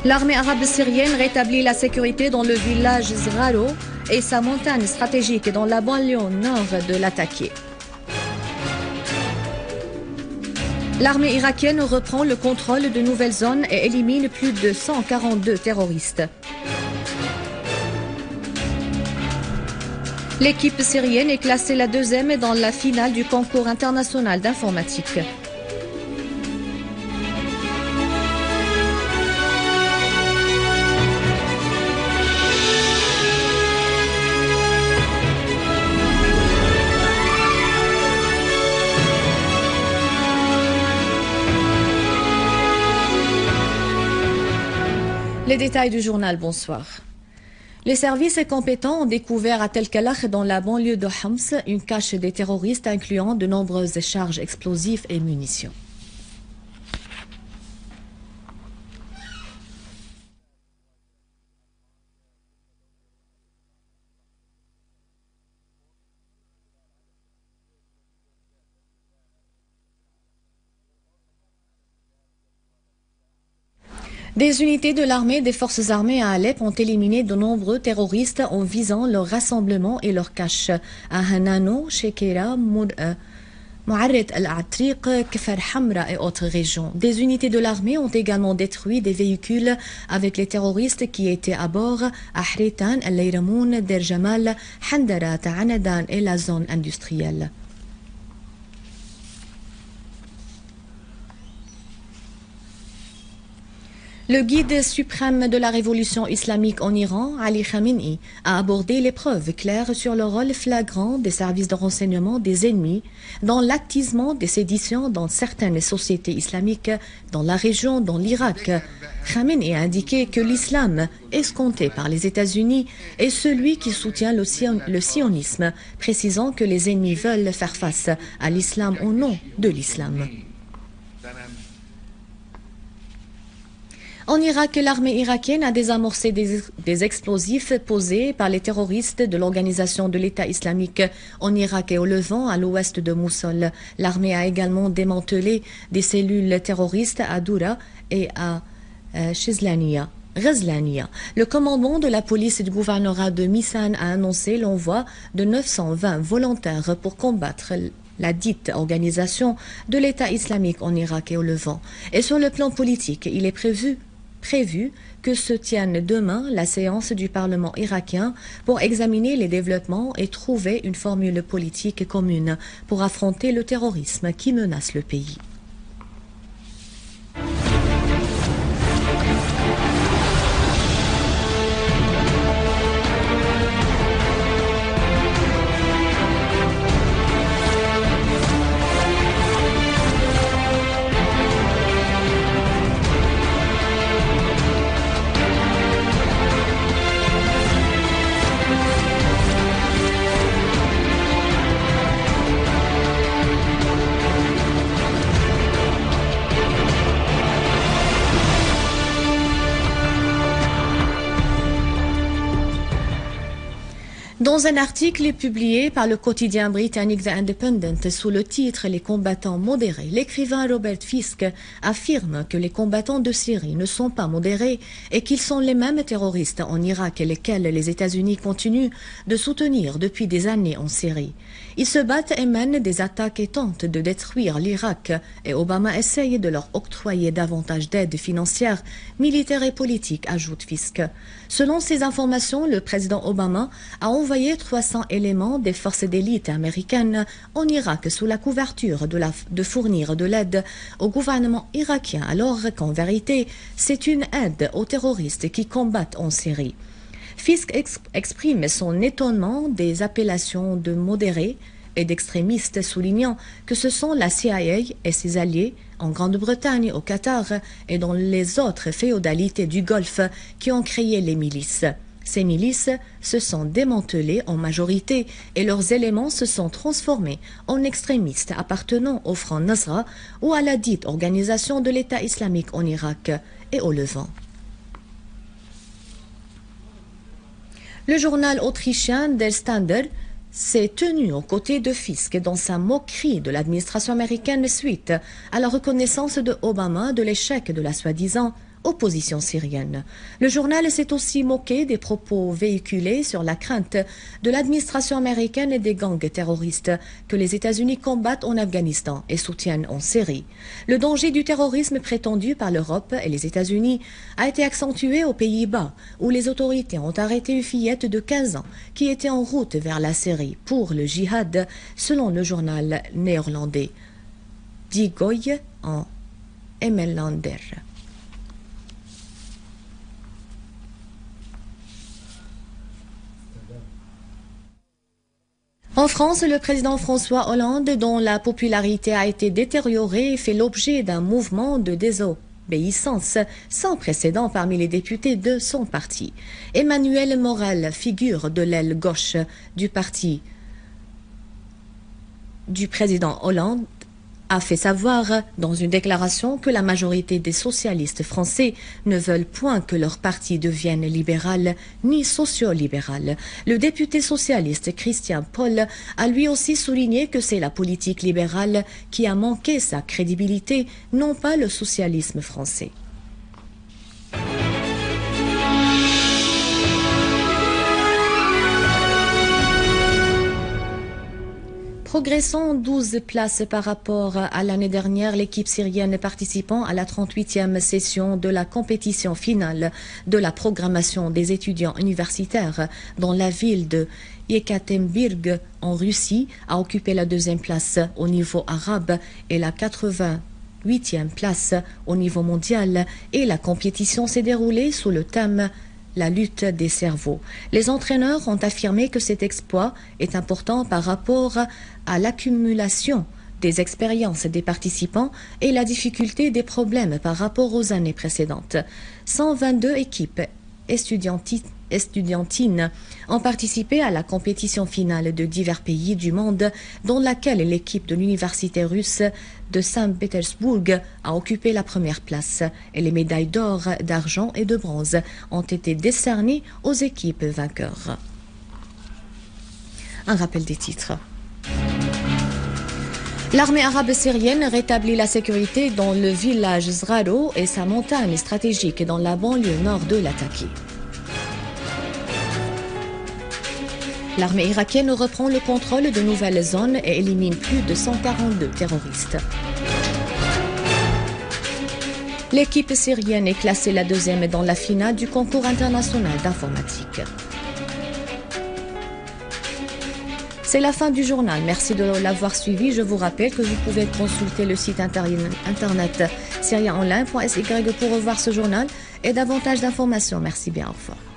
L'armée arabe syrienne rétablit la sécurité dans le village Zraro et sa montagne stratégique dans la banlieue nord de l'attaqué. L'armée irakienne reprend le contrôle de nouvelles zones et élimine plus de 142 terroristes. L'équipe syrienne est classée la deuxième dans la finale du concours international d'informatique. Les détails du journal, bonsoir. Les services compétents ont découvert à Tel Kalakh, dans la banlieue de Homs, une cache des terroristes incluant de nombreuses charges explosives et munitions. Des unités de l'armée et des forces armées à Alep ont éliminé de nombreux terroristes en visant leur rassemblement et leur cache à Hanano, Shekera, Mouarret al-Atriq, Kfar Hamra et autres régions. Des unités de l'armée ont également détruit des véhicules avec les terroristes qui étaient à bord à Hritan, Al-Layramoun, Der Jamal, Handara, Anadan et la zone industrielle. Le guide suprême de la révolution islamique en Iran, Ali Khamenei, a abordé les preuves claires sur le rôle flagrant des services de renseignement des ennemis dans l'attisement des séditions dans certaines sociétés islamiques dans la région, dans l'Irak. Khamenei a indiqué que l'islam, escompté par les États-Unis, est celui qui soutient le sionisme, précisant que les ennemis veulent faire face à l'islam au nom de l'islam. En Irak, l'armée irakienne a désamorcé des explosifs posés par les terroristes de l'organisation de l'État islamique en Irak et au Levant, à l'ouest de Moussoul. L'armée a également démantelé des cellules terroristes à Doura et à Ghazlania. Le commandement de la police et du gouvernorat de Missan a annoncé l'envoi de 920 volontaires pour combattre la dite organisation de l'État islamique en Irak et au Levant. Et sur le plan politique, il est prévu que se tienne demain la séance du Parlement irakien pour examiner les développements et trouver une formule politique commune pour affronter le terrorisme qui menace le pays. Dans un article publié par le quotidien britannique The Independent sous le titre « Les combattants modérés », l'écrivain Robert Fisk affirme que les combattants de Syrie ne sont pas modérés et qu'ils sont les mêmes terroristes en Irak et lesquels les États-Unis continuent de soutenir depuis des années en Syrie. Ils se battent et mènent des attaques et tentent de détruire l'Irak et Obama essaye de leur octroyer davantage d'aide financière, militaire et politique, ajoute Fisk. Selon ces informations, le président Obama a envoyé 300 éléments des forces d'élite américaines en Irak sous la couverture de fournir de l'aide au gouvernement irakien, alors qu'en vérité, c'est une aide aux terroristes qui combattent en Syrie. Fisk exprime son étonnement des appellations de modérés et d'extrémistes, soulignant que ce sont la CIA et ses alliés en Grande-Bretagne, au Qatar et dans les autres féodalités du Golfe qui ont créé les milices. Ces milices se sont démantelées en majorité et leurs éléments se sont transformés en extrémistes appartenant au Front Nasra ou à la dite organisation de l'État islamique en Irak et au Levant. Le journal autrichien Der Standard s'est tenu aux côtés de Fisk dans sa moquerie de l'administration américaine suite à la reconnaissance de Obama de l'échec de la soi-disant opposition syrienne. Le journal s'est aussi moqué des propos véhiculés sur la crainte de l'administration américaine et des gangs terroristes que les États-Unis combattent en Afghanistan et soutiennent en Syrie. Le danger du terrorisme prétendu par l'Europe et les États-Unis a été accentué aux Pays-Bas, où les autorités ont arrêté une fillette de 15 ans qui était en route vers la Syrie pour le djihad, selon le journal néerlandais Die Goeie en Emelander. En France, le président François Hollande, dont la popularité a été détériorée, fait l'objet d'un mouvement de désobéissance sans précédent parmi les députés de son parti. Emmanuel Morel, figure de l'aile gauche du parti du président Hollande, a fait savoir dans une déclaration que la majorité des socialistes français ne veulent point que leur parti devienne libéral ni socio-libéral. Le député socialiste Christian Paul a lui aussi souligné que c'est la politique libérale qui a manqué sa crédibilité, non pas le socialisme français. Progressant 12 places par rapport à l'année dernière, l'équipe syrienne participant à la 38e session de la compétition finale de la programmation des étudiants universitaires dans la ville de Yekaterinburg en Russie a occupé la 2e place au niveau arabe et la 88e place au niveau mondial, et la compétition s'est déroulée sous le thème la lutte des cerveaux. Les entraîneurs ont affirmé que cet exploit est important par rapport à l'accumulation des expériences des participants et la difficulté des problèmes par rapport aux années précédentes. 122 équipes estudiantines ont participé à la compétition finale de divers pays du monde, dans laquelle l'équipe de l'université russe de Saint-Pétersbourg a occupé la 1re place, et les médailles d'or, d'argent et de bronze ont été décernées aux équipes vainqueurs. Un rappel des titres. L'armée arabe syrienne rétablit la sécurité dans le village Zraro et sa montagne stratégique dans la banlieue nord de Latakia. L'armée irakienne reprend le contrôle de nouvelles zones et élimine plus de 142 terroristes. L'équipe syrienne est classée la 2e dans la finale du concours international d'informatique. C'est la fin du journal. Merci de l'avoir suivi. Je vous rappelle que vous pouvez consulter le site internet syriaonline.sy pour revoir ce journal et davantage d'informations. Merci bien, au revoir.